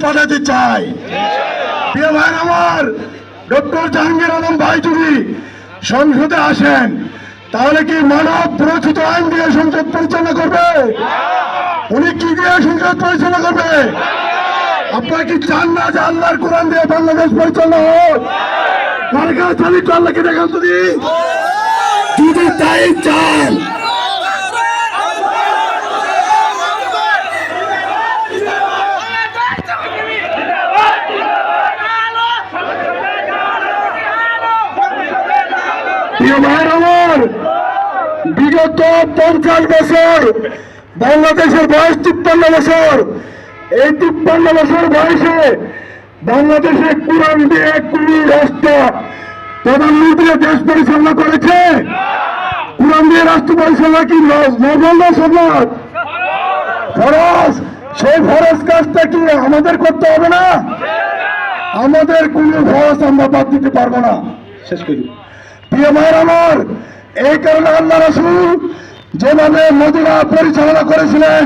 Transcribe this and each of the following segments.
পাঠাতে চাই। প্রিয় ভাই আমার, ডক্টর জাহাঙ্গীর আলম ভাই যদি সংসদে আসেন তাহলে কি মানব প্ররোচিত আইন দিয়ে সংসদ পরিচালনা করবে? উনি কি দিয়ে সংসদ পরিচালনা করবে? আপনারা কি চান না যে আল্লাহর কোরআন দিয়ে বাংলাদেশ পরিচালনা হোক? কারখানা চালিত আল্লাহকে দেখান যদি তাই চান। বিগত 50 বছর বাংলাদেশের বয়স 53 বছর। এই 53 বছর বয়সে বাংলাদেশে কোরআন দিয়ে কোন রাষ্ট্র প্রধানমন্ত্রী দেশ পরিচালনা করেছে? কোরআন দিয়ে রাষ্ট্র পরিচালনা কি নজর সমাজ ফরজ? সেই ফরজ কাজটা কি আমাদের করতে হবে না? আমাদের কোন ফরজ আমরা বাদ দিতে পারবো না। শেষ করি প্রিয় ভাইয়ের আমার, এই কারণে আল্লাহ রাসূল যেভাবে মদিনা পরিচালনা করেছিলেন,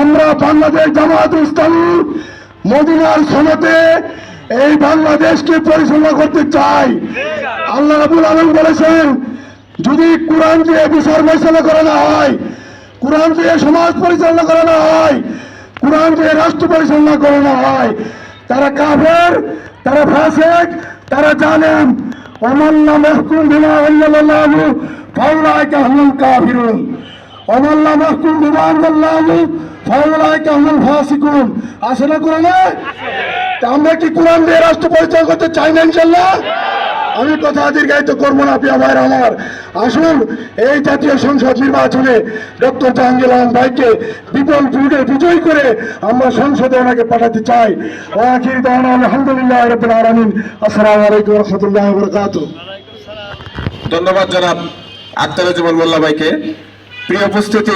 আমরা বাংলাদেশ জামাত ইসলামী মদিনার সনদে এই বাংলাদেশকে পরিচালনা করতে চাই। আল্লাহ রাব্বুল আলামিন বলেছেন, যদি কোরআন দিয়ে বিচার ফয়সালা করা না হয়, কোরআন দিয়ে সমাজ পরিচালনা করা না হয়, কোরআন দিয়ে রাষ্ট্র পরিচালনা করা না হয়, তারা কাফের, তারা ফাসিক, তারা জালেম। ওমান লাম ইয়াহকুম বিমা আনজালাল্লাহু ফাউলাইকা হুমুল কাফিরুন, ওমান লাম ইয়াহকুম বিমা আনজালাল্লাহু ফাউলাইকা হুমুল ফাসিকুন। আসে না কোরআনে? আমরা কি কোরআন দিয়ে রাষ্ট্র পরিচালনা করতে চাই না? ইনশাআল্লাহ। আমি কথা দীর্ঘায়িত করবো না প্রিয় ভাইয়ের আমার, আসুন এই জাতীয় সংসদ নির্বাচনে ডক্টর জাহাঙ্গীর আলম ভাইকে বিপুল ভোটে বিজয়ী করে আমরা সংসদে ওনাকে পাঠাতে চাই। আখির দাওয়ানা আলহামদুলিল্লাহ রাব্বিল আলামিন। আসসালামু আলাইকুম ওয়া রাহমাতুল্লাহি ওয়া বারাকাতুহু। ধন্যবাদ জনাব আখতারুজ্জামান মোল্লা ভাইকে। প্রিয় উপস্থিতি।